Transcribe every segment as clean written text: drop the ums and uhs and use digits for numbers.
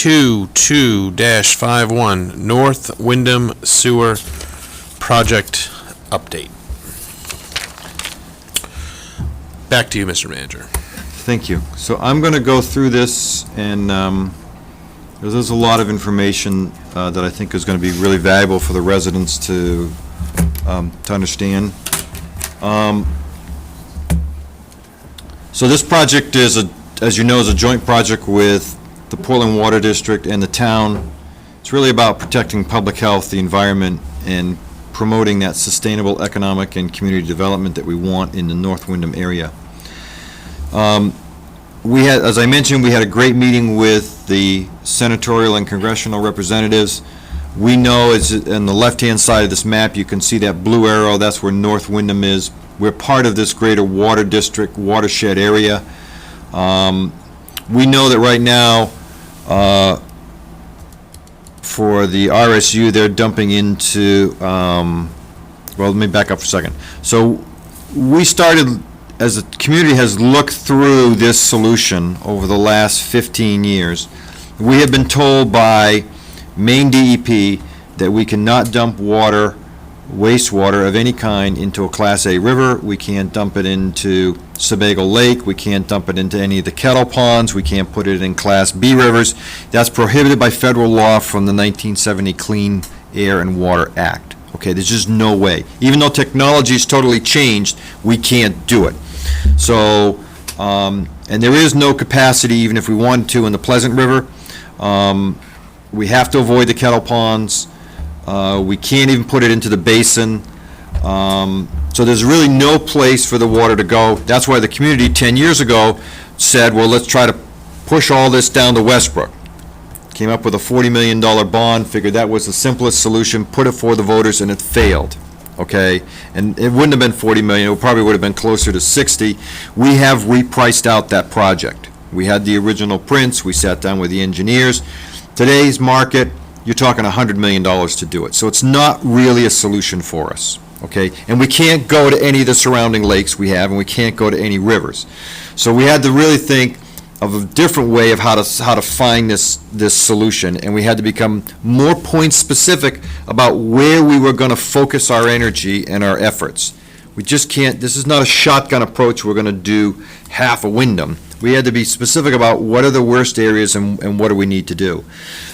22-51 North Windham Sewer Project Update. Back to you, Mr. Manager. Thank you. So I'm going to go through this, and there's a lot of information that I think is going to be really valuable for the residents to understand. So this project is, as you know, is a joint project with the Portland Water District and the town. It's really about protecting public health, the environment, and promoting that sustainable economic and community development that we want in the North Windham area. We had, as I mentioned, we had a great meeting with the senatorial and congressional representatives. We know, as on the left-hand side of this map, you can see that blue arrow. That's where North Windham is. We're part of this greater water district watershed area. We know that right now, for the RSU, they're dumping into, well, let me back up for a second. So we started, as the community has looked through this solution over the last 15 years, we have been told by Maine DEP that we cannot dump water, wastewater of any kind, into a Class A river. We can't dump it into Sebago Lake. We can't dump it into any of the kettle ponds. We can't put it in Class B rivers. That's prohibited by federal law from the 1970 Clean Air and Water Act. Okay, there's just no way. Even though technology's totally changed, we can't do it. So, and there is no capacity, even if we wanted to, in the Pleasant River. We have to avoid the kettle ponds. We can't even put it into the basin. So there's really no place for the water to go. That's why the community 10 years ago said, well, let's try to push all this down to Westbrook. Came up with a $40 million bond, figured that was the simplest solution, put it for the voters, and it failed. Okay, and it wouldn't have been 40 million, it probably would have been closer to 60. We have repriced out that project. We had the original prints, we sat down with the engineers. Today's market, you're talking $100 million to do it. So it's not really a solution for us, okay? And we can't go to any of the surrounding lakes we have, and we can't go to any rivers. So we had to really think of a different way of how to find this solution, and we had to become more point specific about where we were going to focus our energy and our efforts. We just can't, this is not a shotgun approach, we're going to do half a Windham. We had to be specific about what are the worst areas and what do we need to do.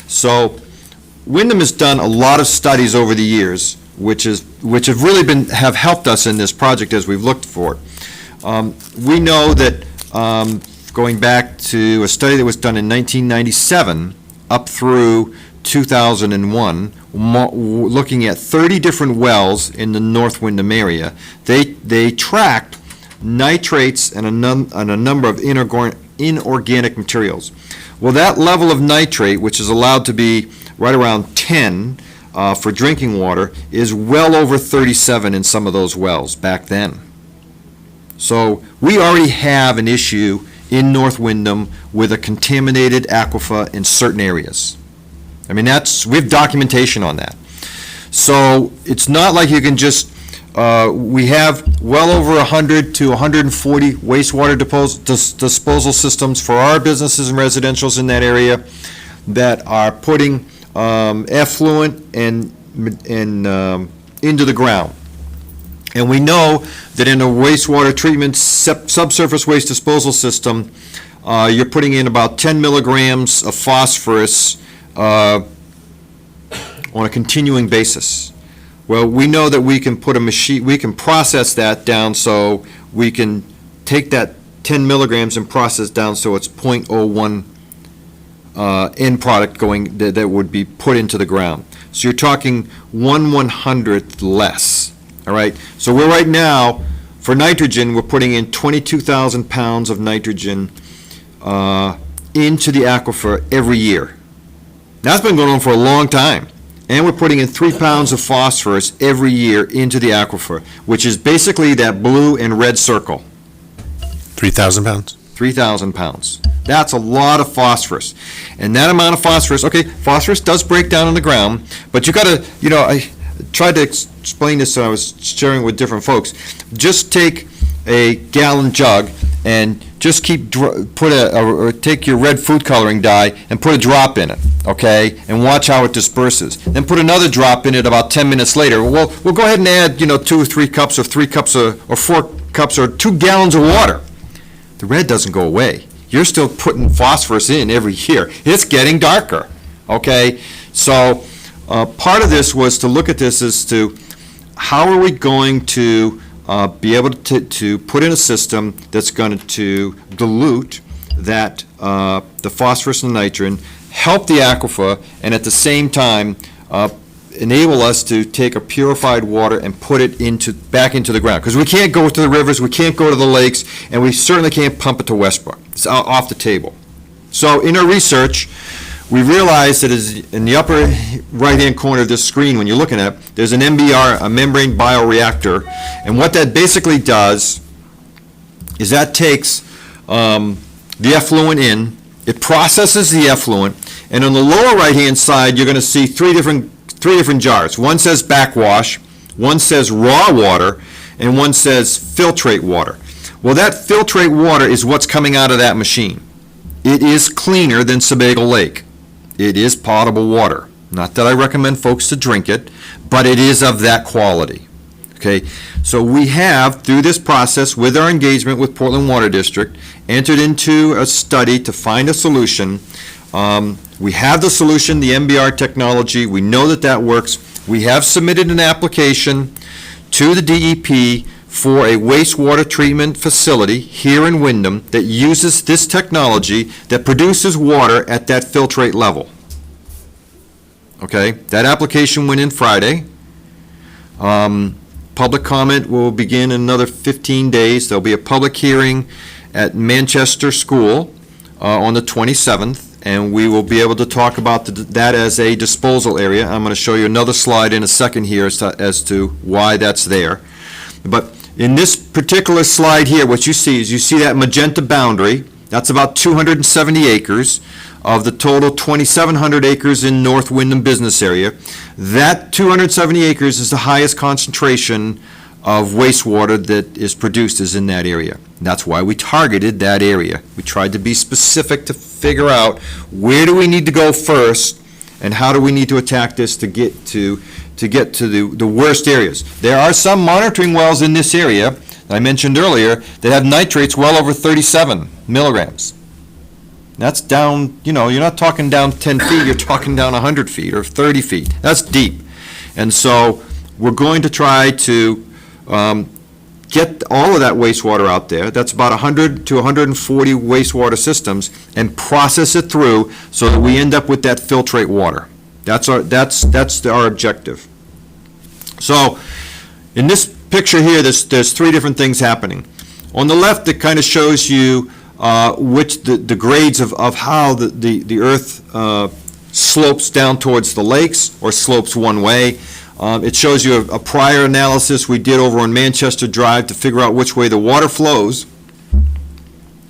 So Windham has done a lot of studies over the years, which have really have helped us in this project as we've looked for it. We know that going back to a study that was done in 1997 up through 2001, looking at 30 different wells in the North Windham area, they tracked nitrates and a number of inorganic materials. Well, that level of nitrate, which is allowed to be right around 10 for drinking water, is well over 37 in some of those wells back then. So we already have an issue in North Windham with a contaminated aquifer in certain areas. I mean, we have documentation on that. So it's not like you can just, we have well over 100 to 140 wastewater disposal systems for our businesses and residentials in that area that are putting effluent and into the ground. And we know that in a wastewater treatment subsurface waste disposal system, you're putting in about 10 milligrams of phosphorus on a continuing basis. Well, we know that we can put a machine, we can process that down so we can take that 10 milligrams and process down so it's 0.01 end product going that would be put into the ground. So you're talking 1/100th less. All right, so we're right now, for nitrogen, we're putting in 22,000 pounds of nitrogen into the aquifer every year. That's been going on for a long time. And we're putting in 3 pounds of phosphorus every year into the aquifer, which is basically that blue and red circle. 3,000 pounds? 3,000 pounds. That's a lot of phosphorus. And that amount of phosphorus, okay, phosphorus does break down on the ground, but you got to, I tried to explain this when I was sharing with different folks. Just take a gallon jug and just take your red food coloring dye and put a drop in it, okay? And watch how it disperses. Then put another drop in it about 10 minutes later. Well, we'll go ahead and add, 2 or 3 cups or 3 cups or 4 cups or 2 gallons of water. The red doesn't go away. You're still putting phosphorus in every year. It's getting darker, okay? So part of this was to look at this as to how are we going to be able to put in a system that's going to dilute that, the phosphorus and nitrogen, help the aquifer, and at the same time, enable us to take a purified water and put it back into the ground. Because we can't go to the rivers, we can't go to the lakes, and we certainly can't pump it to Westbrook. It's off the table. So in our research, we realized that in the upper right-hand corner of this screen, when you're looking at it, there's an MBR, a membrane bioreactor, and what that basically does is that takes the effluent in, it processes the effluent, and on the lower right-hand side, you're going to see three different jars. One says backwash, one says raw water, and one says filtrate water. Well, that filtrate water is what's coming out of that machine. It is cleaner than Sebago Lake. It is potable water. Not that I recommend folks to drink it, but it is of that quality. Okay, so we have, through this process, with our engagement with Portland Water District, entered into a study to find a solution. We have the solution, the MBR technology. We know that that works. We have submitted an application to the DEP for a wastewater treatment facility here in Windham that uses this technology that produces water at that filtrate level. Okay, that application went in Friday. Public comment will begin in another 15 days. There'll be a public hearing at Manchester School on the 27th, and we will be able to talk about that as a disposal area. I'm going to show you another slide in a second here as to why that's there. But in this particular slide here, what you see is that magenta boundary. That's about 270 acres of the total 2,700 acres in North Windham business area. That 270 acres is the highest concentration of wastewater that is produced is in that area. And that's why we targeted that area. We tried to be specific to figure out where do we need to go first and how do we need to attack this to get to the worst areas. There are some monitoring wells in this area that I mentioned earlier that have nitrates well over 37 milligrams. That's down, you're not talking down 10 feet, you're talking down 100 feet or 30 feet. That's deep. And so we're going to try to get all of that wastewater out there. That's about 100 to 140 wastewater systems and process it through so that we end up with that filtrate water. That's our objective. So in this picture here, there's three different things happening. On the left, it kind of shows you which the grades of how the earth slopes down towards the lakes or slopes one way. It shows you a prior analysis we did over on Manchester Drive to figure out which way the water flows.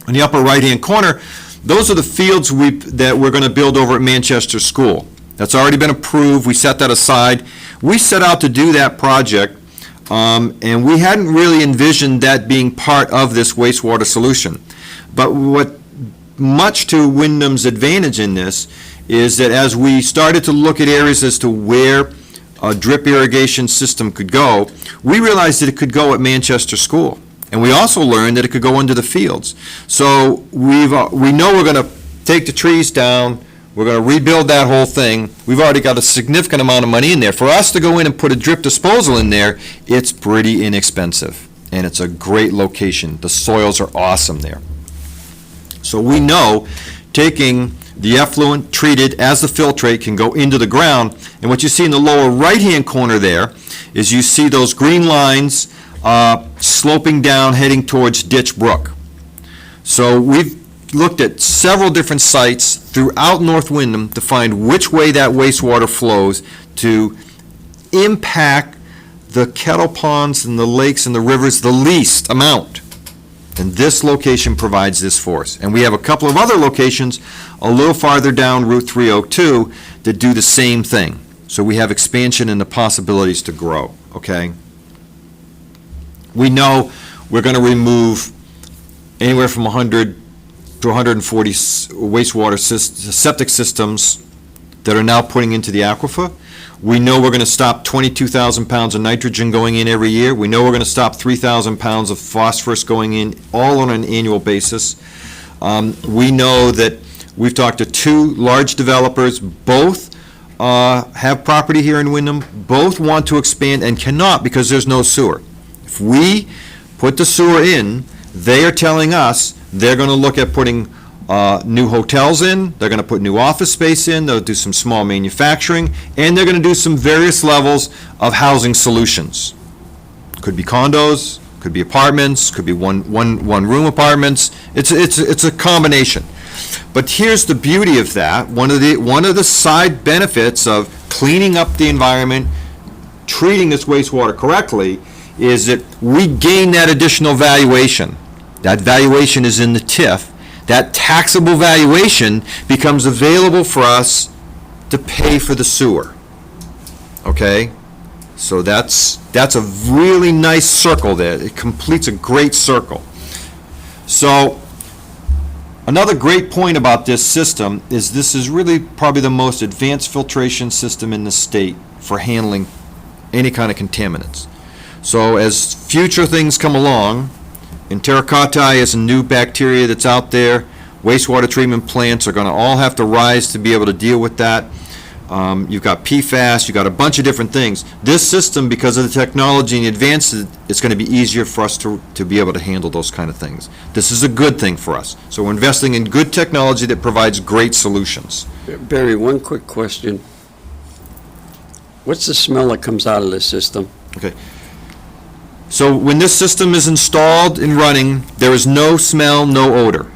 In the upper right-hand corner, those are the fields that we're going to build over at Manchester School. That's already been approved. We set that aside. We set out to do that project, and we hadn't really envisioned that being part of this wastewater solution. But what much to Windham's advantage in this is that as we started to look at areas as to where a drip irrigation system could go, we realized that it could go at Manchester School. And we also learned that it could go into the fields. So we know we're going to take the trees down, we're going to rebuild that whole thing. We've already got a significant amount of money in there. For us to go in and put a drip disposal in there, it's pretty inexpensive. And it's a great location. The soils are awesome there. So we know taking the effluent treated as the filtrate can go into the ground. And what you see in the lower right-hand corner there is you see those green lines sloping down, heading towards Ditch Brook. So we've looked at several different sites throughout North Windham to find which way that wastewater flows to impact the kettle ponds and the lakes and the rivers the least amount. And this location provides this for us. And we have a couple of other locations a little farther down Route 302 that do the same thing. So we have expansion and the possibilities to grow, okay? We know we're going to remove anywhere from 100 to 140 wastewater septic systems that are now putting into the aquifer. We know we're going to stop 22,000 pounds of nitrogen going in every year. We know we're going to stop 3,000 pounds of phosphorus going in, all on an annual basis. We know that we've talked to two large developers, both have property here in Windham, both want to expand and cannot because there's no sewer. If we put the sewer in, they are telling us they're going to look at putting new hotels in, they're going to put new office space in, they'll do some small manufacturing, and they're going to do some various levels of housing solutions. Could be condos, could be apartments, could be one-room apartments. It's a combination. But here's the beauty of that. One of the side benefits of cleaning up the environment, treating this wastewater correctly, is that we gain that additional valuation. That valuation is in the TIF. That taxable valuation becomes available for us to pay for the sewer. Okay? So that's a really nice circle there. It completes a great circle. So another great point about this system is this is really probably the most advanced filtration system in the state for handling any kind of contaminants. So as future things come along, enterococci is a new bacteria that's out there. Wastewater treatment plants are going to all have to rise to be able to deal with that. You've got PFAS, you've got a bunch of different things. This system, because of the technology and the advances, it's going to be easier for us to be able to handle those kind of things. This is a good thing for us. So we're investing in good technology that provides great solutions. Barry, one quick question. What's the smell that comes out of this system? Okay. So when this system is installed and running, there is no smell, no odor.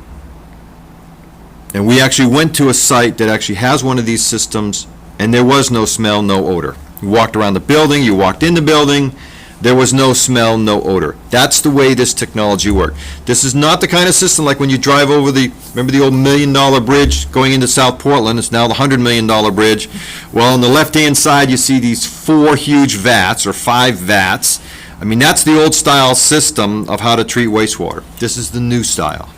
And we actually went to a site that actually has one of these systems, and there was no smell, no odor. You walked around the building, you walked in the building, there was no smell, no odor. That's the way this technology worked. This is not the kind of system like when you drive over remember the old $1 million bridge going into South Portland? It's now the $100 million bridge. Well, on the left-hand side, you see these 4 huge vats, or 5 vats. I mean, that's the old style system of how to treat wastewater. This is the new style.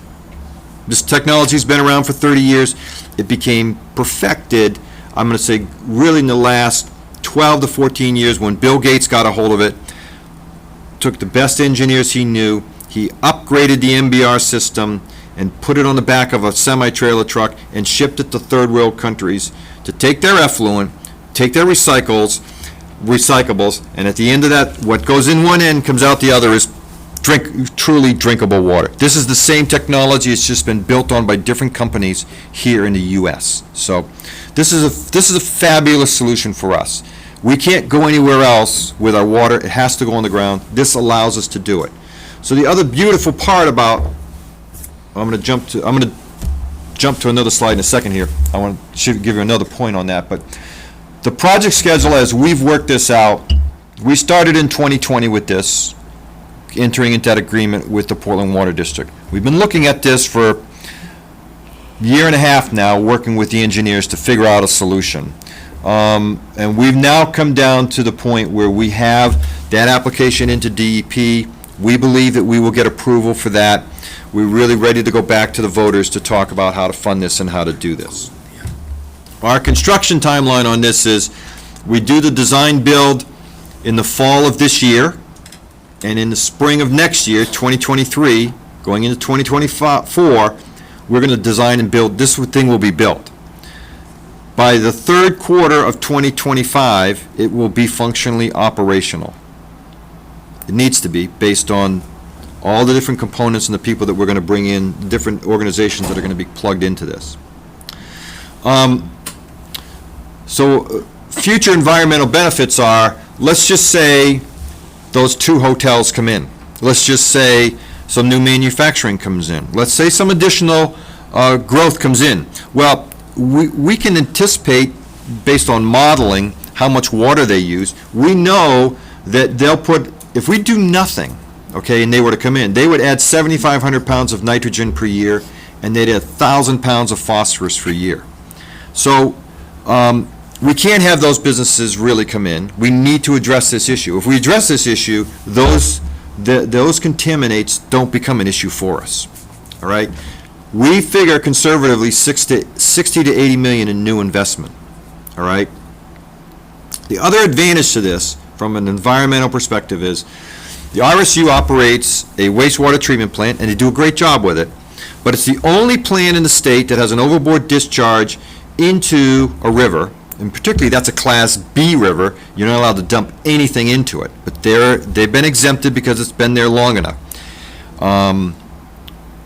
This technology's been around for 30 years. It became perfected, I'm going to say, really in the last 12 to 14 years when Bill Gates got a hold of it, took the best engineers he knew, he upgraded the MBR system and put it on the back of a semi-trailer truck and shipped it to third world countries to take their effluent, take their recyclables, and at the end of that, what goes in one end comes out the other is truly drinkable water. This is the same technology, it's just been built on by different companies here in the U.S. So this is a fabulous solution for us. We can't go anywhere else with our water, it has to go on the ground. This allows us to do it. So the other beautiful part about, I'm going to jump to another slide in a second here. Should give you another point on that, but the project schedule, as we've worked this out, we started in 2020 with this, entering into that agreement with the Portland Water District. We've been looking at this for a year and a half now, working with the engineers to figure out a solution. And we've now come down to the point where we have that application into DEP. We believe that we will get approval for that. We're really ready to go back to the voters to talk about how to fund this and how to do this. Our construction timeline on this is we do the design build in the fall of this year, and in the spring of next year, 2023, going into 2024, we're going to design and build, this thing will be built. By the third quarter of 2025, it will be functionally operational. It needs to be, based on all the different components and the people that we're going to bring in, different organizations that are going to be plugged into this. So future environmental benefits are, let's just say those 2 hotels come in. Let's just say some new manufacturing comes in. Let's say some additional growth comes in. Well, we can anticipate, based on modeling, how much water they use. We know that they'll put, if we do nothing, okay, and they were to come in, they would add 7,500 pounds of nitrogen per year, and they'd add 1,000 pounds of phosphorus per year. So we can't have those businesses really come in. We need to address this issue. If we address this issue, those contaminants don't become an issue for us. all right? We figure conservatively 60 to 80 million in new investment, all right? The other advantage to this, from an environmental perspective, is the RSU operates a wastewater treatment plant, and they do a great job with it, but it's the only plant in the state that has an overboard discharge into a river, and particularly that's a Class B river. You're not allowed to dump anything into it, but they've been exempted because it's been there long enough.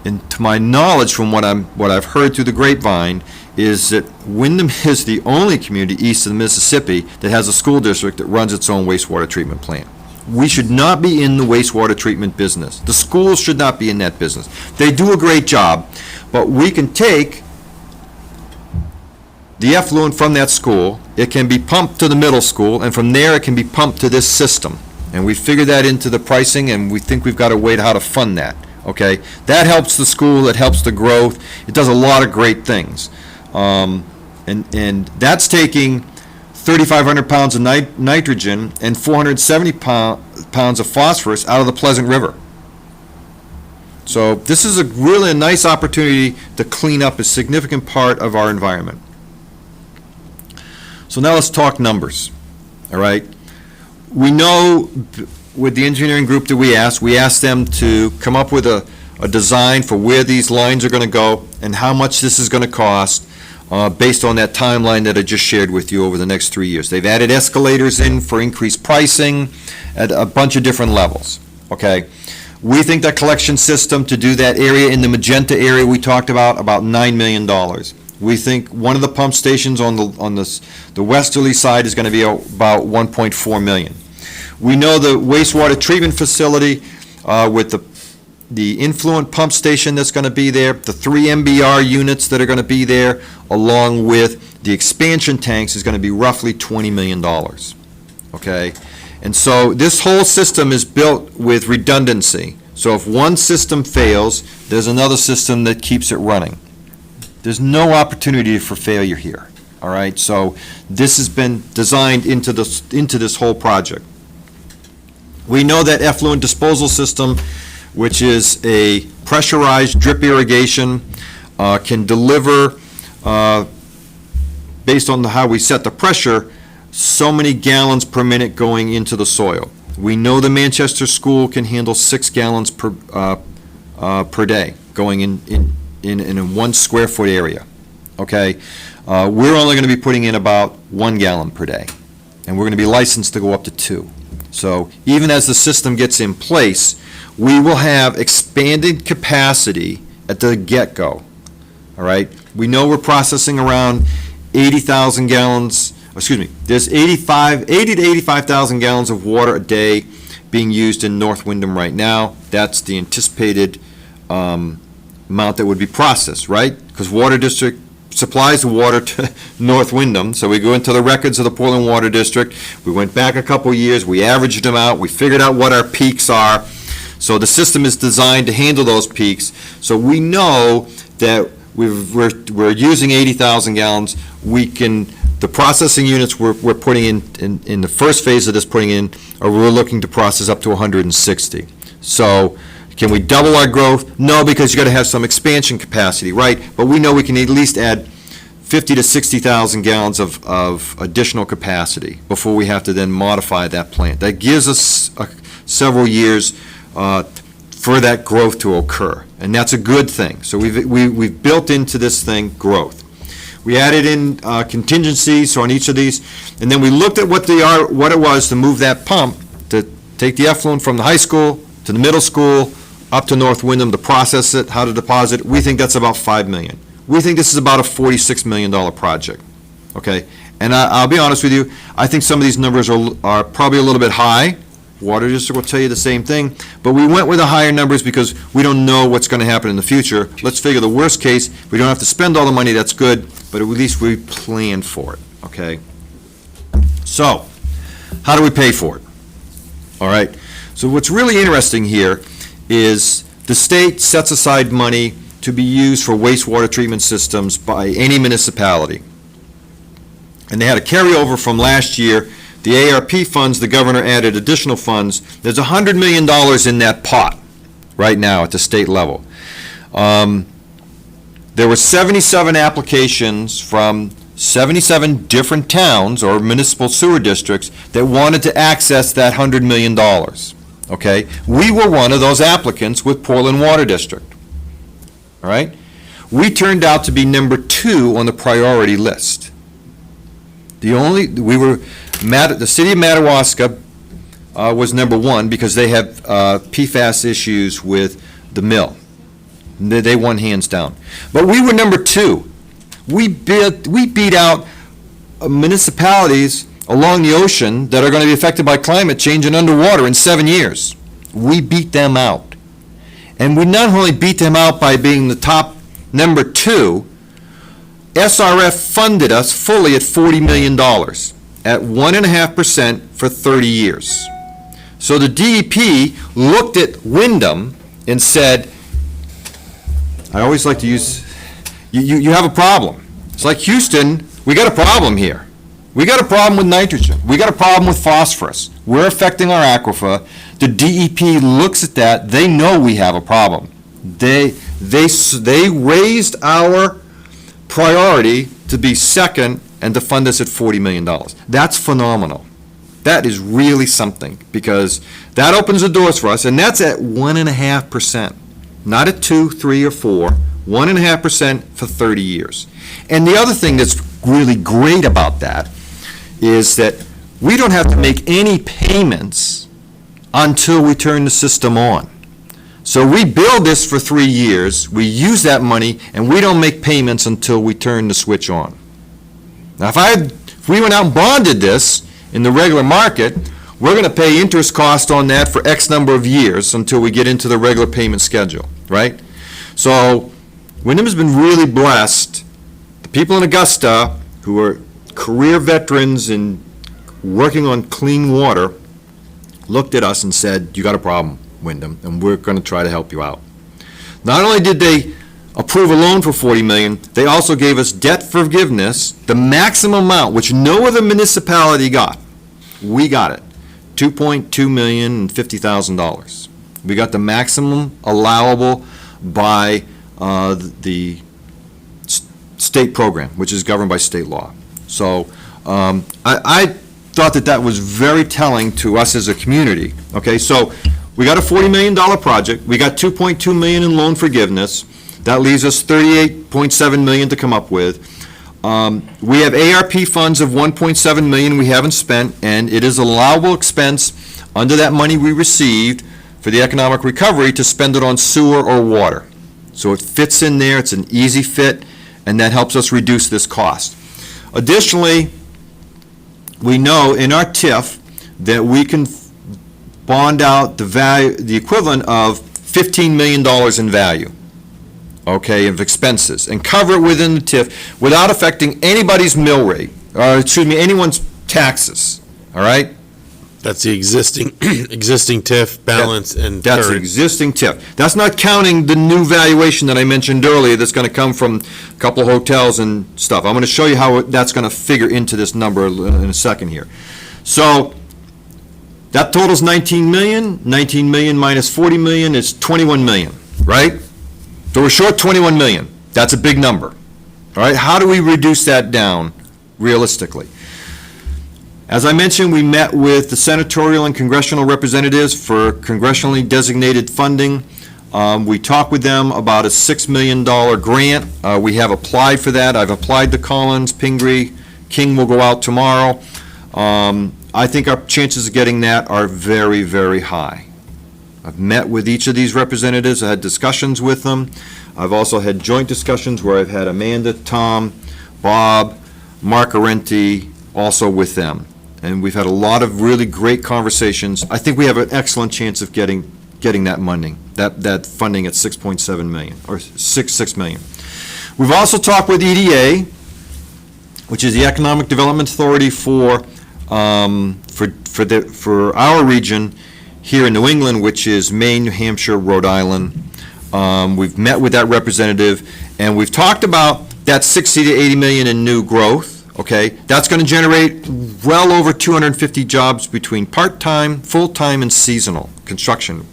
And to my knowledge, from what I've heard through the grapevine, is that Windham is the only community east of the Mississippi that has a school district that runs its own wastewater treatment plant. We should not be in the wastewater treatment business. The schools should not be in that business. They do a great job, but we can take the effluent from that school, it can be pumped to the middle school, and from there it can be pumped to this system. And we figured that into the pricing, and we think we've got a way to how to fund that, okay? That helps the school, it helps the growth, it does a lot of great things. And that's taking 3,500 pounds of nitrogen and 470 pounds of phosphorus out of the Pleasant River. So this is really a nice opportunity to clean up a significant part of our environment. So now let's talk numbers, all right? We know with the engineering group that we asked them to come up with a design for where these lines are going to go and how much this is going to cost based on that timeline that I just shared with you over the next 3 years. They've added escalators in for increased pricing at a bunch of different levels, okay? We think that collection system to do that area in the magenta area we talked about $9 million. We think one of the pump stations on the westerly side is going to be about 1.4 million. We know the wastewater treatment facility with the influent pump station that's going to be there, the 3 MBR units that are going to be there, along with the expansion tanks is going to be roughly $20 million, okay? And so this whole system is built with redundancy. So if one system fails, there's another system that keeps it running. There's no opportunity for failure here, all right? So this has been designed into this whole project. We know that effluent disposal system, which is a pressurized drip irrigation, can deliver, based on how we set the pressure, so many gallons per minute going into the soil. We know the Manchester School can handle 6 gallons per day going in a 1 square foot area, okay? We're only going to be putting in about 1 gallon per day, and we're going to be licensed to go up to 2. So even as the system gets in place, we will have expanded capacity at the get-go, all right? We know we're processing around 80,000 gallons, excuse me, there's 80 to 85,000 gallons of water a day being used in North Windham right now. That's the anticipated amount that would be processed, right? Because Water District supplies the water to North Windham, so we go into the records of the Portland Water District. We went back a couple years, we averaged them out, we figured out what our peaks are. So the system is designed to handle those peaks. So we know that we're using 80,000 gallons. The processing units we're putting in the first phase of this we're looking to process up to 160. So can we double our growth? No, because you got to have some expansion capacity, right? But we know we can at least add 50 to 60,000 gallons of additional capacity before we have to then modify that plant. That gives us several years for that growth to occur, and that's a good thing. So we've built into this thing growth. We added in contingencies on each of these, and then we looked at what it was to move that pump to take the effluent from the high school to the middle school up to North Windham to process it, how to deposit it. We think that's about $5 million. We think this is about a $46 million project, okay? And I'll be honest with you, I think some of these numbers are probably a little bit high. Water District will tell you the same thing, but we went with the higher numbers because we don't know what's going to happen in the future. Let's figure the worst case. We don't have to spend all the money, that's good, but at least we planned for it, okay? So, how do we pay for it? All right, so what's really interesting here is the state sets aside money to be used for wastewater treatment systems by any municipality. And they had a carryover from last year. The ARP funds, the governor added additional funds. There's $100 million in that pot right now at the state level. There were 77 applications from 77 different towns or municipal sewer districts that wanted to access that $100 million, okay? We were one of those applicants with Portland Water District, all right? We turned out to be number 2 on the priority list. The city of Madawaska was number 1 because they have PFAS issues with the mill. They won hands down. But we were number 2. We beat out municipalities along the ocean that are going to be affected by climate change and underwater in 7 years. We beat them out. And we not only beat them out by being the top number 2, SRF funded us fully at $40 million at 1.5% for 30 years. So the DEP looked at Windham and said, I always like to use, you have a problem. It's like Houston, we got a problem here. We got a problem with nitrogen. We got a problem with phosphorus. We're affecting our aquifer. The DEP looks at that. They know we have a problem. They raised our priority to be second and to fund us at $40 million. That's phenomenal. That is really something, because that opens the doors for us, and that's at 1.5%. Not at 2, 3, or 4, 1.5% for 30 years. And the other thing that's really great about that is that we don't have to make any payments until we turn the system on. So we build this for 3 years, we use that money, and we don't make payments until we turn the switch on. Now, if we went out and bonded this in the regular market, we're going to pay interest cost on that for X number of years until we get into the regular payment schedule, right? So Windham has been really blessed. The people in Augusta who are career veterans in working on clean water looked at us and said, you got a problem, Windham, and we're going to try to help you out. Not only did they approve a loan for $40 million, they also gave us debt forgiveness, the maximum amount, which no other municipality got. We got it. $2,250,000. We got the maximum allowable by the state program, which is governed by state law. So I thought that was very telling to us as a community. Okay, so we got a $40 million project. We got $2.2 million in loan forgiveness. That leaves us $38.7 million to come up with. We have ARP funds of $1.7 million we haven't spent, and it is allowable expense under that money we received for the economic recovery to spend it on sewer or water. So it fits in there, it's an easy fit, and that helps us reduce this cost. Additionally, we know in our TIF that we can bond out the value, the equivalent of $15 million in value, okay, of expenses, and cover it within the TIF without affecting anybody's mill rate, or excuse me, anyone's taxes, all right? That's the existing TIF balance and That's the current. existing TIF. That's not counting the new valuation that I mentioned earlier that's going to come from a couple of hotels and stuff. I'm going to show you how that's going to figure into this number in a second here. So that totals 19 million. 19 million minus 40 million is 21 million, right? So we're short 21 million. That's a big number. All right, how do we reduce that down realistically? As I mentioned, we met with the senatorial and congressional representatives for congressionally designated funding. We talked with them about a $6 million grant. We have applied for that. I've applied to Collins, Pingree, King will go out tomorrow. I think our chances of getting that are very, very high. I've met with each of these representatives. I had discussions with them. I've also had joint discussions where I've had Amanda, Tom, Bob, Mark Arenti, also with them. And we've had a lot of really great conversations. I think we have an excellent chance of getting that money, that funding at 6.7 million, or 6 million. We've also talked with EDA, which is the Economic Development Authority for our region here in New England, which is Maine, New Hampshire, Rhode Island. We've met with that representative, and we've talked about that 60 to 80 million in new growth. Okay, that's going to generate well over 250 jobs between part-time, full-time, and seasonal construction.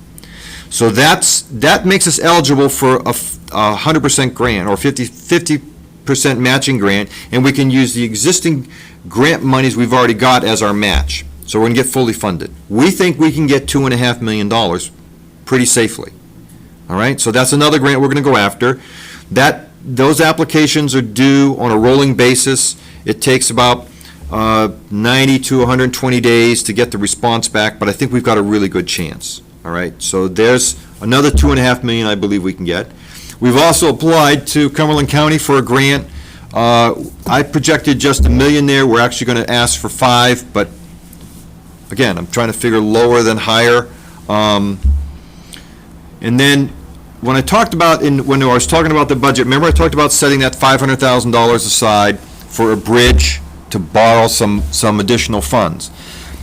So that makes us eligible for 100% grant or 50% matching grant, and we can use the existing grant monies we've already got as our match. So we're going to get fully funded. We think we can get $2.5 million pretty safely. All right, so that's another grant we're going to go after. Those applications are due on a rolling basis. It takes about 90 to 120 days to get the response back, but I think we've got a really good chance. All right, so there's another $2.5 million I believe we can get. We've also applied to Cumberland County for a grant. I projected just $1 million there. We're actually going to ask for $5 million, but again, I'm trying to figure lower than higher. And then when I talked about, when I was talking about the budget, remember I talked about setting that $500,000 aside for a bridge to borrow some additional funds.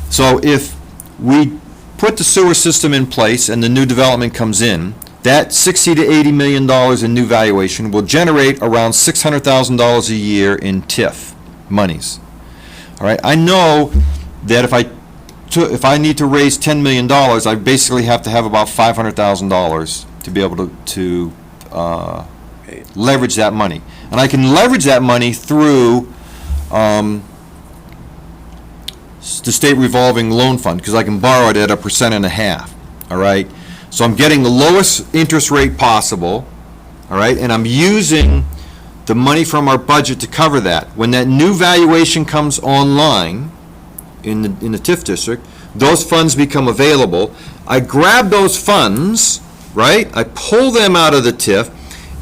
So if we put the sewer system in place and the new development comes in, that $60 to $80 million in new valuation will generate around $600,000 a year in TIF monies. All right, I know that if I need to raise $10 million, I basically have to have about $500,000 to be able to leverage that money. And I can leverage that money through the state revolving loan fund, because I can borrow it at 1.5%, all right? So I'm getting the lowest interest rate possible, all right? And I'm using the money from our budget to cover that. When that new valuation comes online in the TIF district, those funds become available. I grab those funds, right? I pull them out of the TIF,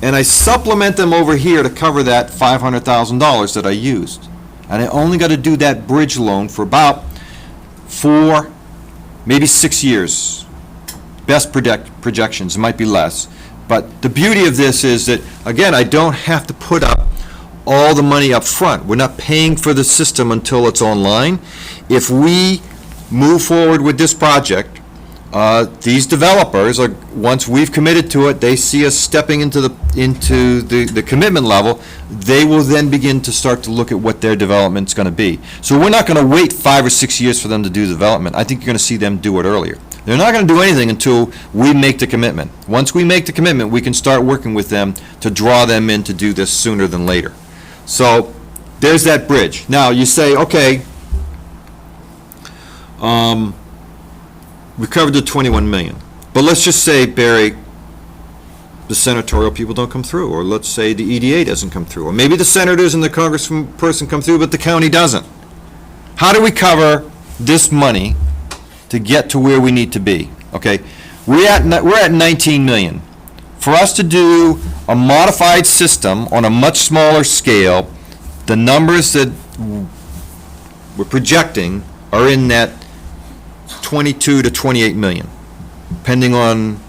and I supplement them over here to cover that $500,000 that I used. And I only got to do that bridge loan for about 4, maybe 6 years. Best projections, it might be less. But the beauty of this is that, again, I don't have to put up all the money up front. We're not paying for the system until it's online. If we move forward with this project, these developers, once we've committed to it, they see us stepping into the commitment level, they will then begin to start to look at what their development's going to be. So we're not going to wait 5 or 6 years for them to do the development. I think you're going to see them do it earlier. They're not going to do anything until we make the commitment. Once we make the commitment, we can start working with them to draw them in to do this sooner than later. So there's that bridge. Now you say, okay, we covered the 21 million. But let's just say, Barry, the senatorial people don't come through, or let's say the EDA doesn't come through, or maybe the senators and the congressperson come through, but the county doesn't. How do we cover this money to get to where we need to be? Okay, we're at 19 million. For us to do a modified system on a much smaller scale, the numbers that we're projecting are in that 22 to 28 million, depending on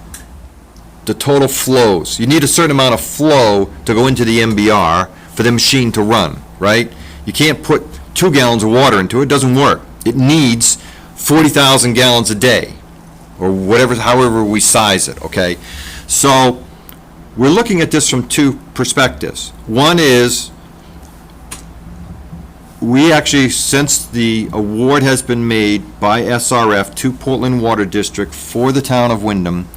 the total flows. You need a certain amount of flow to go into the MBR for the machine to run, right? You can't put 2 gallons of water into it. It doesn't work. It needs 40,000 gallons a day, or whatever, however we size it, okay? So we're looking at this from 2 perspectives. One is, we actually, since the award has been made by SRF to Portland Water District for the town of Windham,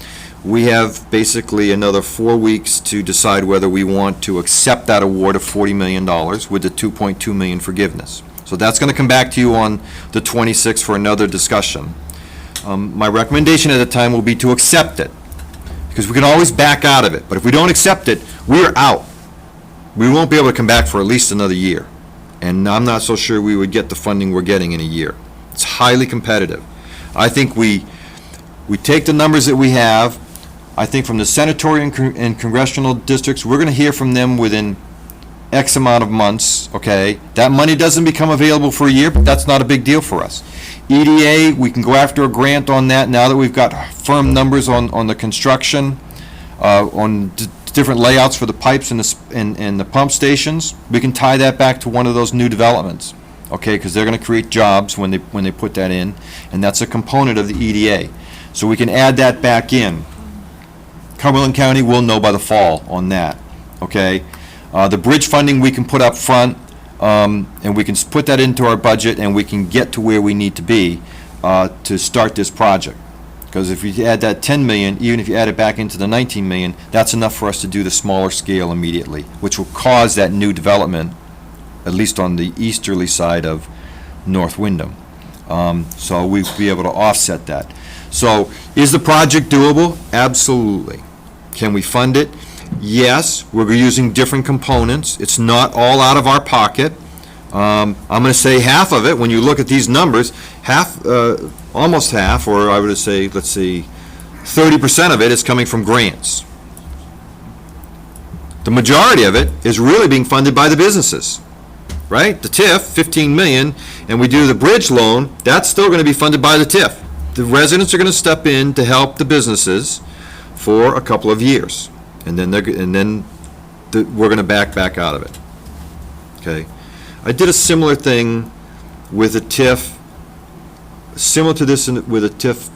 we have basically another 4 weeks to decide whether we want to accept that award of $40 million with the $2.2 million forgiveness. So that's going to come back to you on the 26th for another discussion. My recommendation at the time will be to accept it, because we can always back out of it. But if we don't accept it, we're out. We won't be able to come back for at least another year. And I'm not so sure we would get the funding we're getting in a year. It's highly competitive. I think we take the numbers that we have. I think from the senatorial and congressional districts, we're going to hear from them within X amount of months, okay? That money doesn't become available for a year, but that's not a big deal for us. EDA, we can go after a grant on that now that we've got firm numbers on the construction, on different layouts for the pipes and the pump stations. We can tie that back to one of those new developments, okay? Because they're going to create jobs when they put that in, and that's a component of the EDA. So we can add that back in. Cumberland County will know by the fall on that, okay? The bridge funding we can put up front, and we can put that into our budget, and we can get to where we need to be to start this project. Because if you add that 10 million, even if you add it back into the 19 million, that's enough for us to do the smaller scale immediately, which will cause that new development, at least on the easterly side of North Windham. So we'll be able to offset that. So is the project doable? Absolutely. Can we fund it? Yes, we're using different components. It's not all out of our pocket. I'm going to say half of it, when you look at these numbers, almost half, or I would say, let's see, 30% of it is coming from grants. The majority of it is really being funded by the businesses, right? The TIF, 15 million, and we do the bridge loan, that's still going to be funded by the TIF. The residents are going to step in to help the businesses for a couple of years, and then we're going to back out of it. Okay. I did a similar thing with a TIF, similar to this with a TIF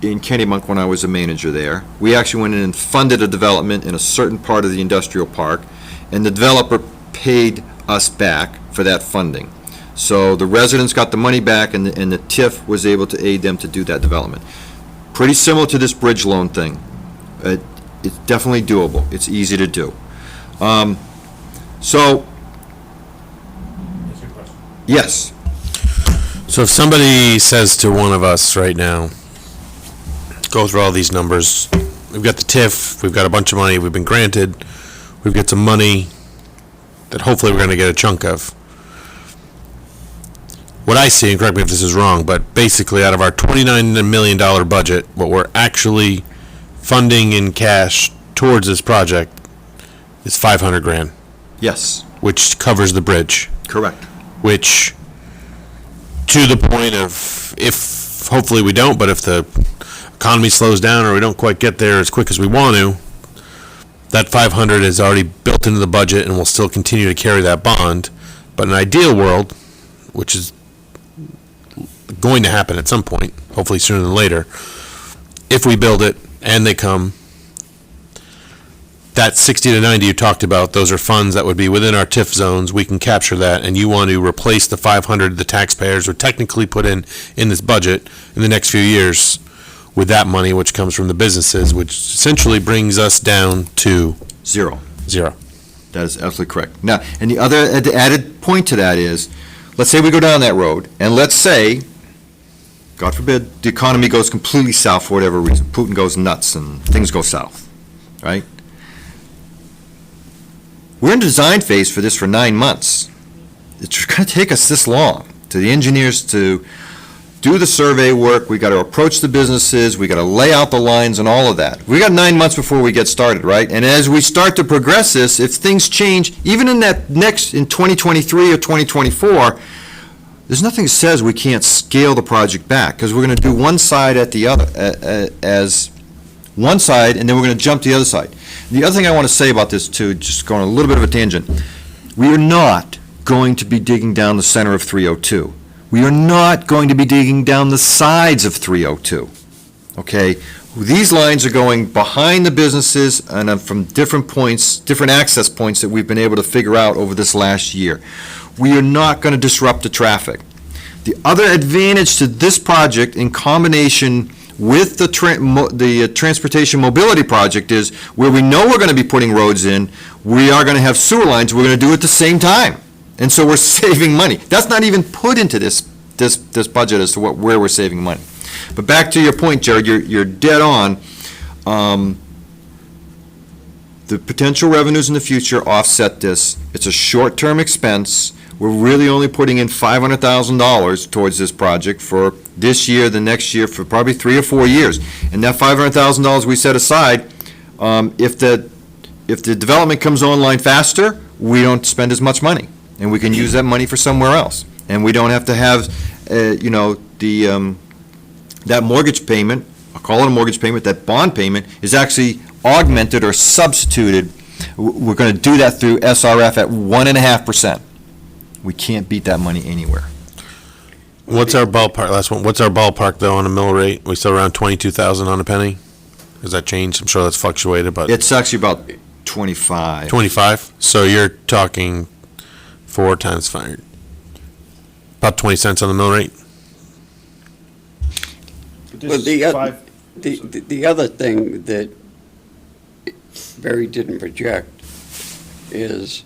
in Kennebunk when I was a manager there. We actually went in and funded a development in a certain part of the industrial park, and the developer paid us back for that funding. So the residents got the money back, and the TIF was able to aid them to do that development. Pretty similar to this bridge loan thing. It's definitely doable. It's easy to do. Yes. So if somebody says to one of us right now, go through all these numbers, we've got the TIF, we've got a bunch of money, we've been granted, we've got some money that hopefully we're going to get a chunk of. What I see, and correct me if this is wrong, but basically out of our $29 million budget, what we're actually funding in cash towards this project is $500,000, Yes. which covers the bridge. Correct. Which, to the point of, if, hopefully we don't, but if the economy slows down or we don't quite get there as quick as we want to, that 500 is already built into the budget and will still continue to carry that bond. But in an ideal world, which is going to happen at some point, hopefully sooner than later, if we build it and they come, that 60 to 90 you talked about, those are funds that would be within our TIF zones. We can capture that, and you want to replace the 500 the taxpayers would technically put in this budget in the next few years with that money, which comes from the businesses, which essentially brings us down to Zero. zero. That is absolutely correct. Now, and the other added point to that is, let's say we go down that road, and let's say, God forbid, the economy goes completely south for whatever reason. Putin goes nuts and things go south, right? We're in design phase for this for 9 months. It's going to take us this long, to the engineers to do the survey work, we got to approach the businesses, we got to lay out the lines and all of that. We got 9 months before we get started, right? And as we start to progress this, if things change, even in that in 2023 or 2024, there's nothing that says we can't scale the project back, because we're going to do one side at the other, as one side, and then we're going to jump to the other side. The other thing I want to say about this too, just going a little bit of a tangent, we are not going to be digging down the center of 302. We are not going to be digging down the sides of 302, okay? These lines are going behind the businesses and from different points, different access points that we've been able to figure out over this last year. We are not going to disrupt the traffic. The other advantage to this project in combination with the transportation mobility project is, where we know we're going to be putting roads in, we are going to have sewer lines, we're going to do it at the same time. And so we're saving money. That's not even put into this budget as to where we're saving money. But back to your point, Jared, you're dead on. The potential revenues in the future offset this. It's a short-term expense. We're really only putting in $500,000 towards this project for this year, the next year, for probably 3 or 4 years. And that $500,000 we set aside, if the development comes online faster, we don't spend as much money, and we can use that money for somewhere else. And we don't have to have, that mortgage payment, I'll call it a mortgage payment, that bond payment is actually augmented or substituted. We're going to do that through SRF at 1.5%. We can't beat that money anywhere. What's our ballpark, last one, what's our ballpark though on a mill rate? We still around 22,000 on a penny? Has that changed? I'm sure that's fluctuated, but. It's actually about 25. 25? So you're talking 4 times 5. About 20 cents on the mill rate? Well, the The other thing that Barry didn't project is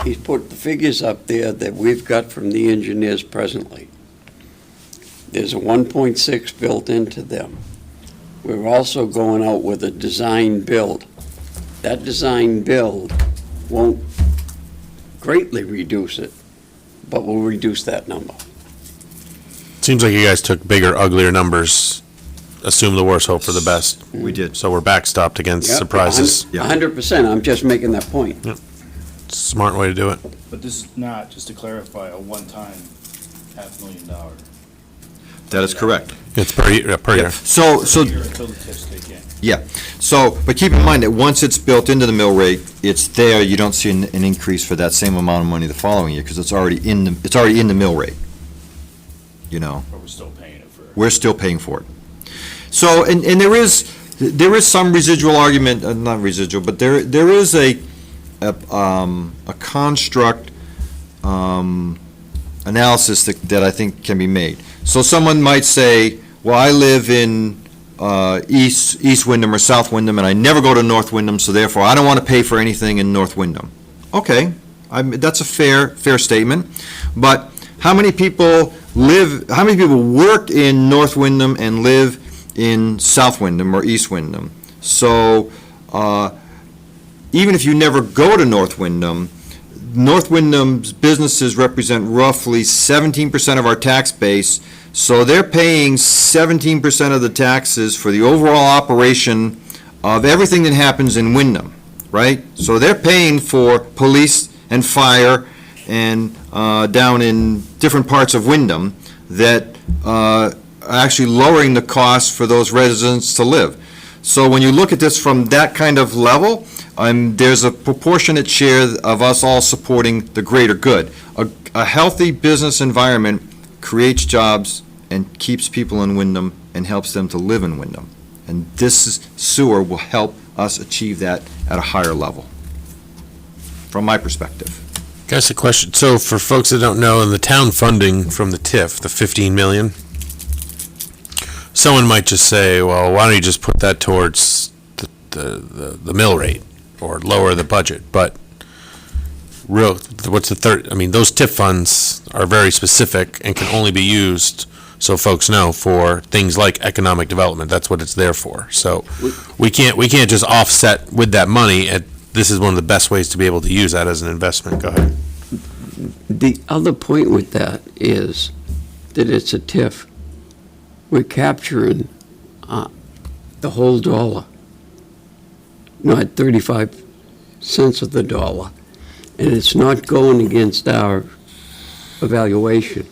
he's put the figures up there that we've got from the engineers presently. There's a 1.6 built into them. We're also going out with a design build. That design build won't greatly reduce it, but will reduce that number. Seems like you guys took bigger, uglier numbers, assume the worst, hope for the best. We did. So we're backstopped against Yep, surprises. 100%, I'm just making that point. Smart way to do it. But this is not, just to clarify, a one-time $500,000. That is correct. It's per year, per year. So, Year until the TIFs kick in. yeah, so, but keep in mind that once it's built into the mill rate, it's there, you don't see an increase for that same amount of money the following year, because it's already in the mill rate. You know, But we're still paying it for. we're still paying for it. So, and there is some residual argument, not residual, but there is a construct, analysis that I think can be made. So someone might say, well, I live in East Windham or South Windham, and I never go to North Windham, so therefore I don't want to pay for anything in North Windham. Okay, that's a fair statement, but how many people work in North Windham and live in South Windham or East Windham? So even if you never go to North Windham's businesses represent roughly 17% of our tax base, so they're paying 17% of the taxes for the overall operation of everything that happens in Windham, right? So they're paying for police and fire and down in different parts of Windham that are actually lowering the cost for those residents to live. So when you look at this from that kind of level, there's a proportionate share of us all supporting the greater good. A healthy business environment creates jobs and keeps people in Windham and helps them to live in Windham. And this sewer will help us achieve that at a higher level, from my perspective. Guys, a question. So for folks that don't know, in the town funding from the TIF, the 15 million, someone might just say, well, why don't you just put that towards the mill rate or lower the budget? But what's the third? I mean, those TIF funds are very specific and can only be used, so folks know, for things like economic development. That's what it's there for. So we can't just offset with that money. This is one of the best ways to be able to use that as an investment. Go ahead. The other point with that is that it's a TIF. We're capturing the whole dollar, not 35 cents of the dollar. And it's not going against our evaluation.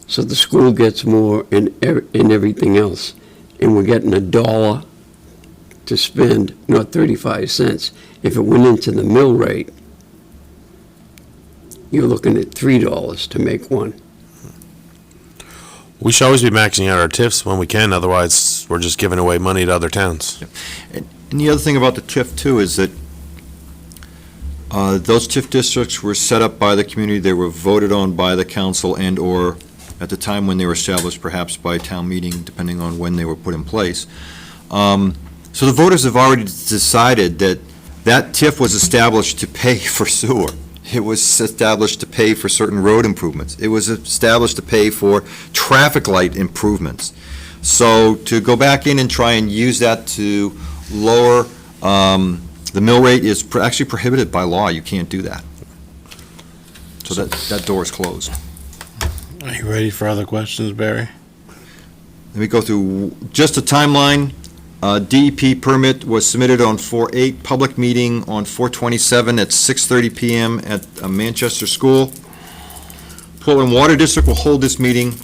So the school gets more in everything else. And we're getting $1 to spend, not 35 cents. If it went into the mill rate, you're looking at $3 to make one. We should always be maxing out our TIFs when we can, otherwise we're just giving away money to other towns. And the other thing about the TIF too is that those TIF districts were set up by the community, they were voted on by the council and/or at the time when they were established, perhaps by town meeting, depending on when they were put in place. So the voters have already decided that TIF was established to pay for sewer. It was established to pay for certain road improvements. It was established to pay for traffic light improvements. So to go back in and try and use that to lower the mill rate is actually prohibited by law. You can't do that. So that door is closed. Are you ready for other questions, Barry? Let me go through just a timeline. DEP permit was submitted on 4/8, public meeting on 4/27 at 6:30 PM at a Manchester school. Portland Water District will hold this meeting.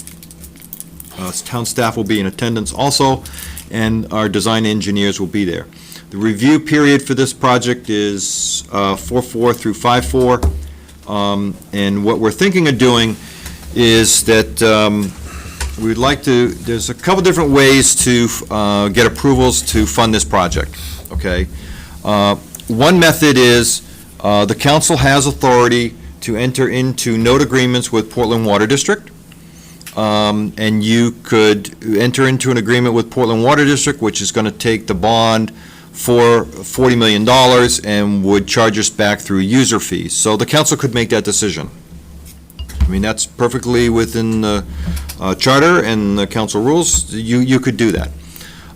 Town staff will be in attendance also, and our design engineers will be there. The review period for this project is 4/4 through 5/4. And what we're thinking of doing is that we'd like to, there's a couple different ways to get approvals to fund this project, okay? One method is the council has authority to enter into note agreements with Portland Water District. and you could enter into an agreement with Portland Water District, which is going to take the bond for $40 million and would charge us back through user fees. So the council could make that decision. I mean, that's perfectly within the charter and the council rules. You could do that.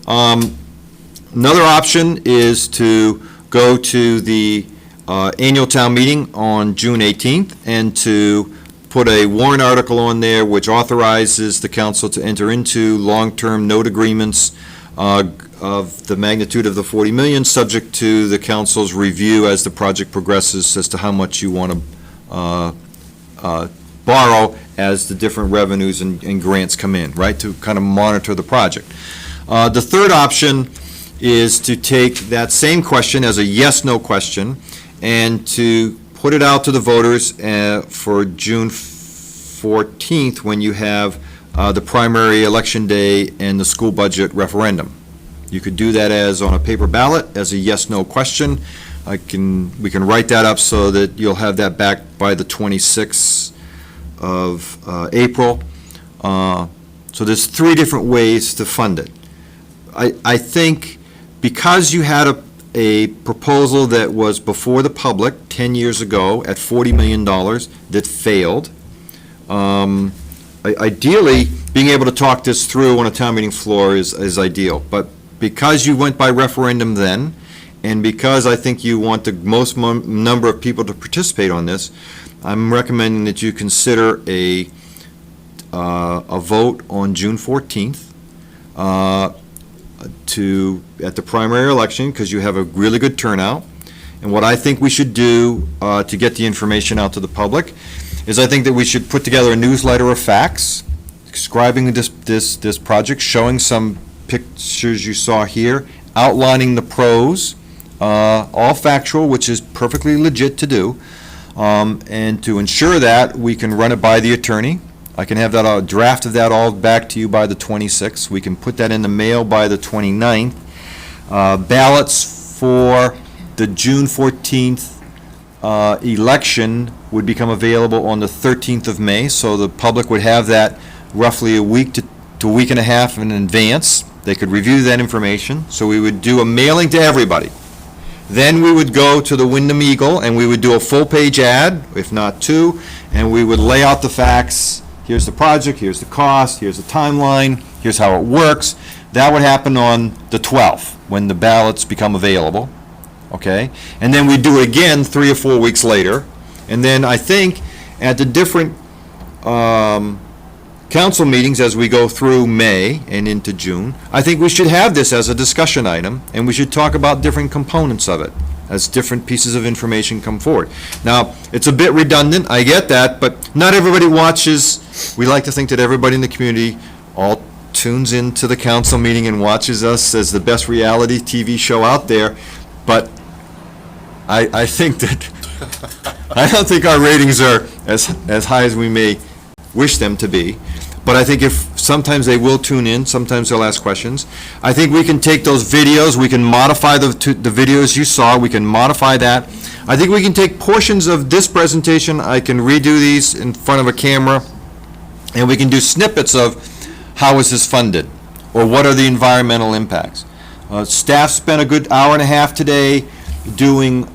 Another option is to go to the annual town meeting on June 18th and to put a warrant article on there which authorizes the council to enter into long-term note agreements of the magnitude of the 40 million, subject to the council's review as the project progresses as to how much you want to borrow as the different revenues and grants come in, right, to kind of monitor the project. The third option is to take that same question as a yes/no question and to put it out to the voters for June 14th, when you have the primary election day and the school budget referendum. You could do that as on a paper ballot, as a yes/no question. We can write that up so that you'll have that back by the 26th of April. So there's three different ways to fund it. I think because you had a proposal that was before the public 10 years ago at $40 million that failed, ideally, being able to talk this through on a town meeting floor is ideal. But because you went by referendum then, and because I think you want the most number of people to participate on this, I'm recommending that you consider a vote on June 14th at the primary election, because you have a really good turnout. And what I think we should do to get the information out to the public is I think that we should put together a newsletter of facts describing this project, showing some pictures you saw here, outlining the pros, all factual, which is perfectly legit to do. And to ensure that, we can run it by the attorney. I can have a draft of that all back to you by the 26th. We can put that in the mail by the 29th. Ballots for the June 14th election would become available on the 13th of May, so the public would have that roughly a week to a week and a half in advance. They could review that information. So we would do a mailing to everybody. Then we would go to the Windham Eagle and we would do a full-page ad, if not two, and we would lay out the facts. Here's the project, here's the cost, here's the timeline, here's how it works. That would happen on the 12th, when the ballots become available, okay? And then we do it again 3 or 4 weeks later. And then I think at the different council meetings as we go through May and into June, I think we should have this as a discussion item, and we should talk about different components of it as different pieces of information come forward. Now, it's a bit redundant, I get that, but not everybody watches. We like to think that everybody in the community all tunes into the council meeting and watches us as the best reality TV show out there, but I think that, I don't think our ratings are as high as we may wish them to be. But I think if sometimes they will tune in, sometimes they'll ask questions. I think we can take those videos, we can modify the videos you saw, we can modify that. I think we can take portions of this presentation, I can redo these in front of a camera, and we can do snippets of how is this funded, or what are the environmental impacts. Staff spent a good hour and a half today doing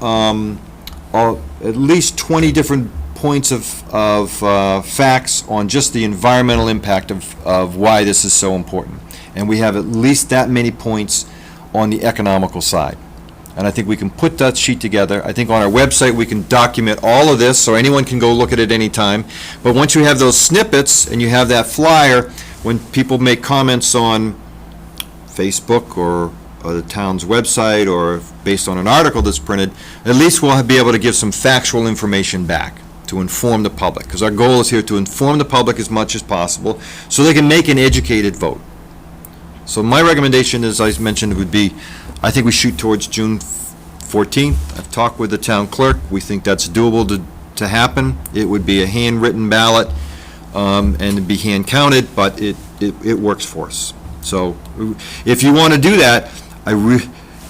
at least 20 different points of facts on just the environmental impact of why this is so important. And we have at least that many points on the economical side. And I think we can put that sheet together. I think on our website we can document all of this so anyone can go look at it anytime. But once you have those snippets and you have that flyer, when people make comments on Facebook or the town's website or based on an article that's printed, at least we'll be able to give some factual information back to inform the public, because our goal is here to inform the public as much as possible so they can make an educated vote. So my recommendation, as I mentioned, would be, I think we shoot towards June 14th. I've talked with the town clerk. We think that's doable to happen. It would be a handwritten ballot and it'd be hand counted, but it works for us. So if you want to do that,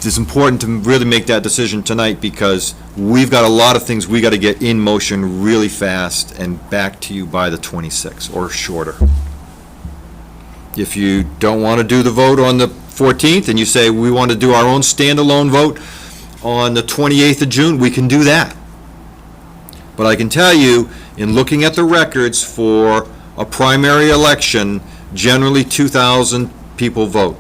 it's important to really make that decision tonight, because we've got a lot of things we got to get in motion really fast and back to you by the 26th or shorter. If you don't want to do the vote on the 14th, and you say, we want to do our own standalone vote on the 28th of June, we can do that. But I can tell you, in looking at the records for a primary election, generally 2,000 people vote.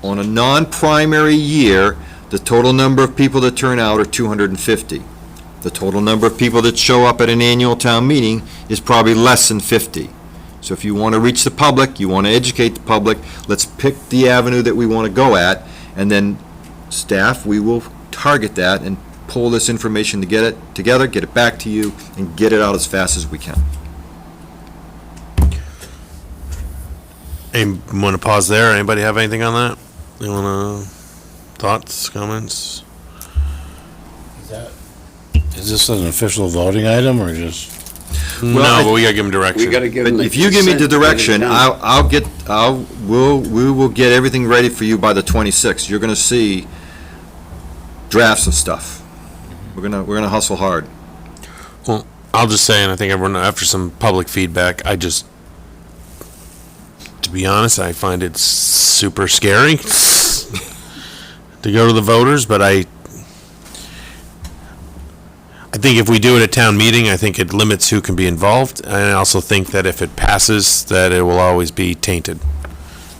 On a non-primary year, the total number of people that turn out are 250. The total number of people that show up at an annual town meeting is probably less than 50. So if you want to reach the public, you want to educate the public, let's pick the avenue that we want to go at, and then staff, we will target that and pull this information to get it together, get it back to you, and get it out as fast as we can. Want to pause there? Anybody have anything on that? You want to, thoughts, comments? Is this an official voting item or just? No, but we gotta give them direction. We gotta give them But the if you give me the consent to get it direction, done. we will get everything ready for you by the 26th. You're gonna see drafts of stuff. We're gonna hustle hard. Well, I'll just say, and I think everyone, after some public feedback, to be honest, I find it super scary to go to the voters, but I think if we do it at town meeting, I think it limits who can be involved. And I also think that if it passes, that it will always be tainted.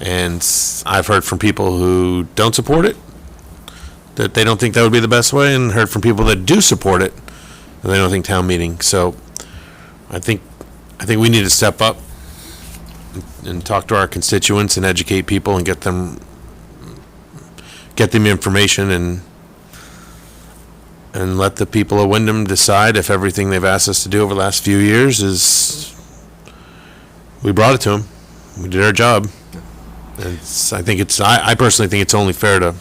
And I've heard from people who don't support it, that they don't think that would be the best way, and heard from people that do support it, and they don't think town meeting. So I think we need to step up and talk to our constituents and educate people and get them information and let the people of Windham decide if everything they've asked us to do over the last few years is, we brought it to them. We did our job. I personally think it's only fair to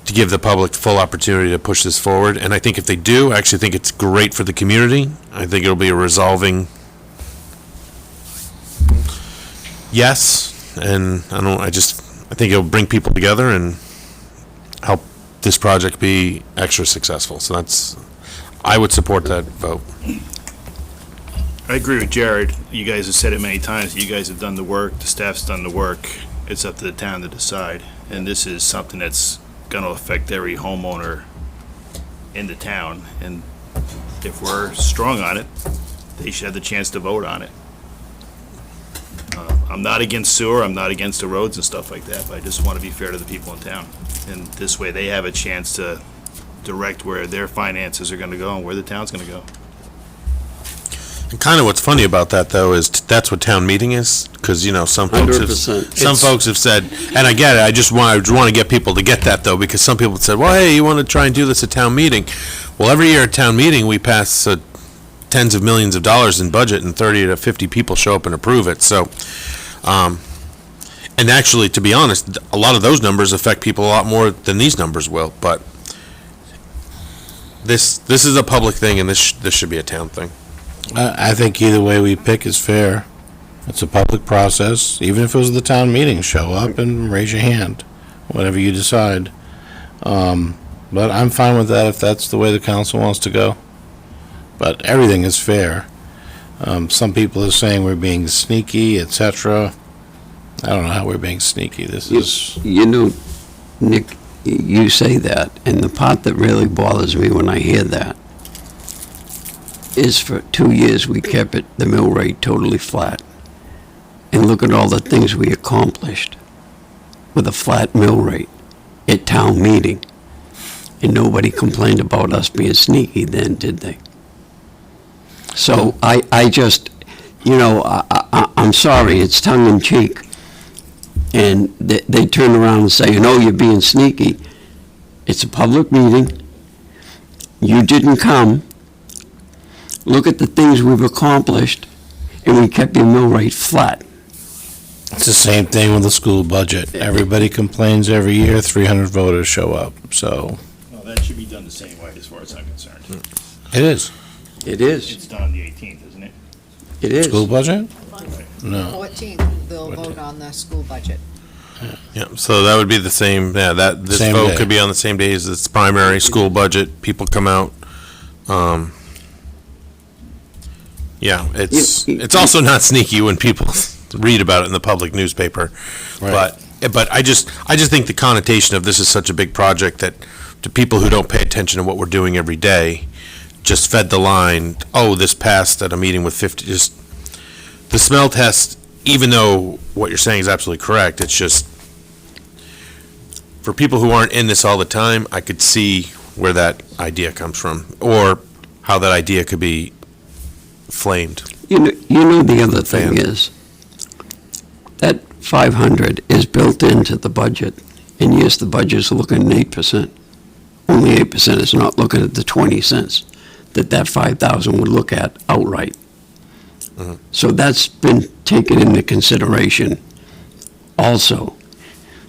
give the public full opportunity to push this forward. And I think if they do, I actually think it's great for the community. I think it'll be a resolving yes. And I think it'll bring people together and help this project be extra successful. So I would support that vote. I agree with Jared. You guys have said it many times. You guys have done the work. The staff's done the work. It's up to the town to decide. And this is something that's going to affect every homeowner in the town. And if we're strong on it, they should have the chance to vote on it. I'm not against sewer. I'm not against the roads and stuff like that. But I just want to be fair to the people in town. And this way they have a chance to direct where their finances are going to go and where the town's going to go. And kind of what's funny about that, though, is that's what town meeting is, because some folks 100%. have said, and I get it. I just want to get people to get that, though, because some people have said, well, hey, you want to try and do this at town meeting? Well, every year at town meeting we pass tens of millions of dollars in budget, and 30 to 50 people show up and approve it. So, and actually, to be honest, a lot of those numbers affect people a lot more than these numbers will. But this is a public thing, and this should be a town thing. I think either way we pick is fair. It's a public process. Even if it was the town meeting, show up and raise your hand, whatever you decide. But I'm fine with that if that's the way the council wants to go. But everything is fair. Some people are saying we're being sneaky, etc. I don't know how we're being sneaky. This is... Nick, you say that, and the part that really bothers me when I hear that is for 2 years we kept the mill rate totally flat. And look at all the things we accomplished with a flat mill rate at town meeting. And nobody complained about us being sneaky then, did they? So I just, I'm sorry, it's tongue in cheek. And they turn around and say, you're being sneaky. It's a public meeting. You didn't come. Look at the things we've accomplished, and we kept your mill rate flat. It's the same thing with the school budget. Everybody complains every year, 300 voters show up, so... Well, that should be done the same way as far as I'm concerned. It is. It is. It's done on the 18th, isn't it? It is. School budget? No. 14th, they'll vote on the school budget. Yeah, so that would be the same, this Same vote day. could be on the same day as its primary school budget, people come out. Yeah, it's also not sneaky when people read about it in the public newspaper. Right. But I just think the connotation of this is such a big project that to people who don't pay attention to what we're doing every day, just fed the line, oh, this passed at a meeting with 50, just, the smell test, even though what you're saying is absolutely correct, it's just, for people who aren't in this all the time, I could see where that idea comes from, or how that idea could be flamed. You know, the other thing Fan. is, that 500 is built into the budget, and yes, the budget's looking at 8%. Only 8% is not looking at the 20 cents that 5,000 would look at outright. Mhm. So that's been taken into consideration also.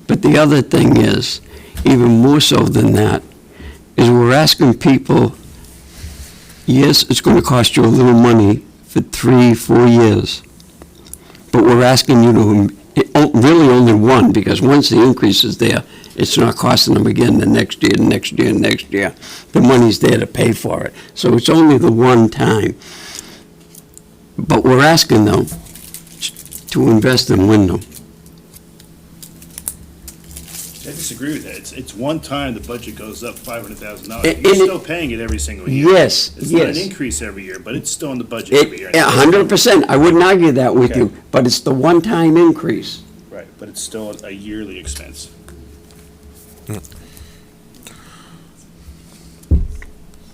But the other thing is, even more so than that, is we're asking people, yes, it's going to cost you a little money for 3-4 years, but we're asking you to, really only one, because once the increase is there, it's not costing them again the next year, next year, next year. The money's there to pay for it. So it's only the one time. But we're asking them to invest in Windham. I disagree with that. It's one time the budget goes up $500,000. And You're it- still paying it every single year. Yes, It's not an yes. increase every year, but it's still in the budget every year. 100%, I wouldn't argue that with Okay. you, but it's the one-time increase. Right, but it's still a yearly expense.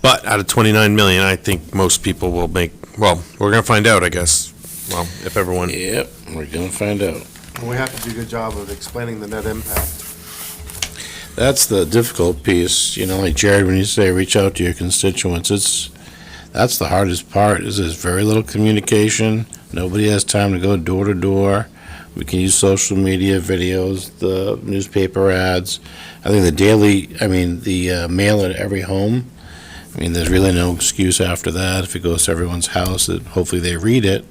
But out of 29 million, I think most people will make, well, we're gonna find out, I guess. Well, if everyone, Yep, we're gonna find out. And we have to do a good job of explaining the net impact. That's the difficult piece, like Jared, when you say reach out to your constituents, that's the hardest part, is there's very little communication. Nobody has time to go door to door. We can use social media, videos, the newspaper ads. I think the mail at every home. There's really no excuse after that. If it goes to everyone's house, that hopefully they read it.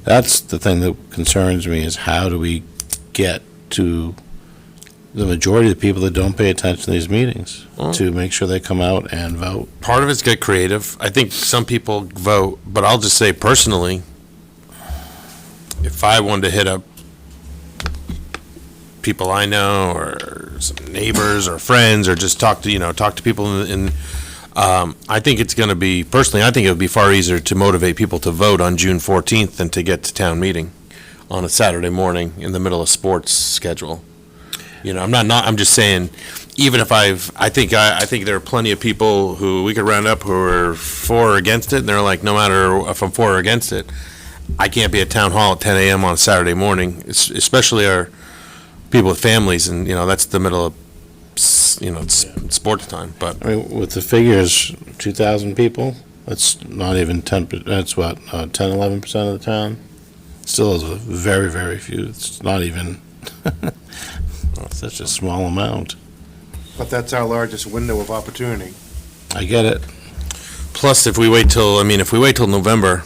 That's the thing that concerns me, is how do we get to the majority of the people that don't pay attention to these meetings to make sure they come out and vote. part of it's get creative. I think some people vote, but I'll just say personally, if I wanted to hit up people I know, or some neighbors or friends, or just talk to people I think it's going to be, personally, I think it would be far easier to motivate people to vote on June 14th than to get to town meeting on a Saturday morning in the middle of sports schedule. I'm just saying, even if I think there are plenty of people who we could round up who are for or against it, and they're like, no matter if I'm for or against it, I can't be at town hall at 10 a.m. on a Saturday morning, especially our people with families, and, that's the middle of, it's sports time, but. With the figures, 2,000 people, that's not even 10, that's what, 10, 11% of the town? Still is a very, very few, it's not even such a small amount. But that's our largest window of opportunity. I get it. Plus, if we wait till November,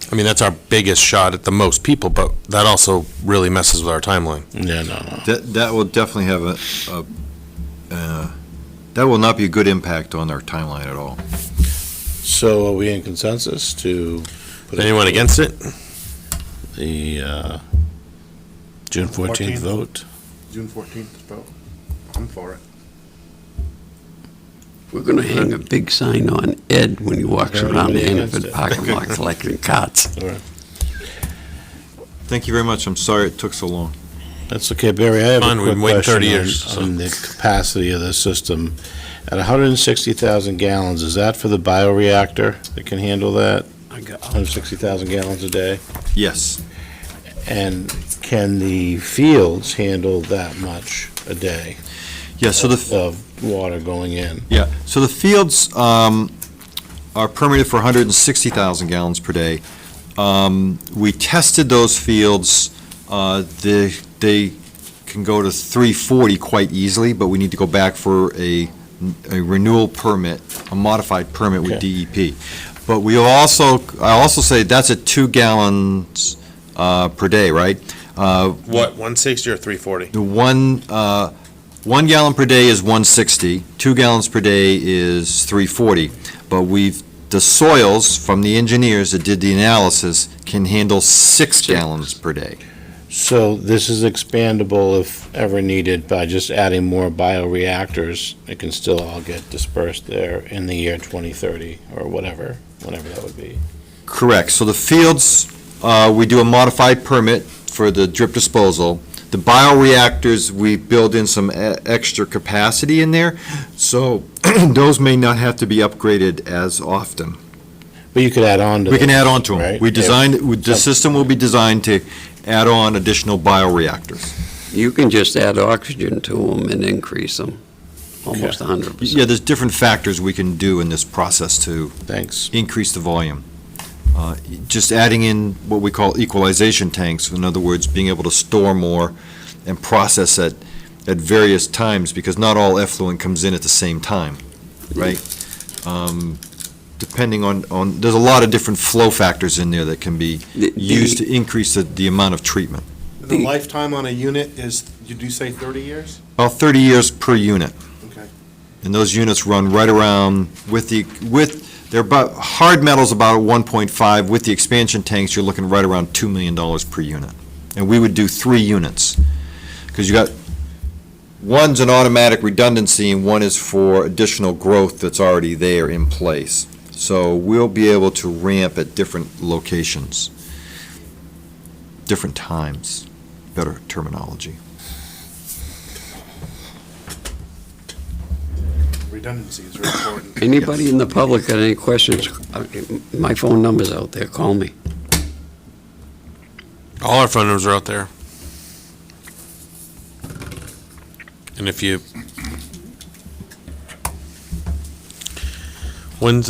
that's our biggest shot at the most people, but that also really messes with our timeline. Yeah, no. That will definitely have that will not be a good impact on our timeline at all. So are we in consensus to? Is anyone against it? The June 14th vote? June 14th vote. I'm for it. We're going to hang a big sign on Ed when he walks around the Everybody against Hannaford it. parking lot collecting carts. Thank you very much. I'm sorry it took so long. That's okay, Barry. I have Fine, a we've quick been waiting 30 question years, so. on the capacity of the system. At 160,000 gallons, is that for the bioreactor that can handle that? 160,000 gallons a day? Yes. And can the fields handle that much a day Yeah, so of water going in? So the fields are permitted for 160,000 gallons per day. We tested those fields. They can go to 340 quite easily, but we need to go back for a renewal permit, a modified permit with DEP. But I also say that's at 2 gallons per day, right? What, 160 or 340? The 1 gallon per day is 160, 2 gallons per day is 340. But we've the soils from the engineers that did the analysis can handle 6 gallons per day. So this is expandable if ever needed by just adding more bioreactors. It can still all get dispersed there in the year 2030 or whatever, whenever that would be. Correct. So the fields, we do a modified permit for the drip disposal. The bioreactors, we build in some extra capacity in there, so those may not have to be upgraded as often. But you could add on to We can those, add on to them. right? We designed, the system will be designed to add on additional bioreactors. You can just add oxygen to them and increase them almost 100%. Yeah, there's different factors we can do in this process to Thanks. increase the volume. Just adding in what we call equalization tanks, in other words, being able to store more and process it at various times, because not all effluent comes in at the same time, right? Depending on, there's a lot of different flow factors in there that can be used to increase the amount of treatment. The lifetime on a unit is, did you say 30 years? About 30 years per unit. Okay. And those units run right around they're about, hard metal's about 1.5, with the expansion tanks, you're looking right around $2 million per unit. And we would do 3 units, because you got, one's an automatic redundancy and one is for additional growth that's already there in place. So we'll be able to ramp at different locations, different times, better terminology. Redundancy is very important. Anybody in the public got any questions? My phone number's out there, call me. All our phone numbers are out there. And if you, when's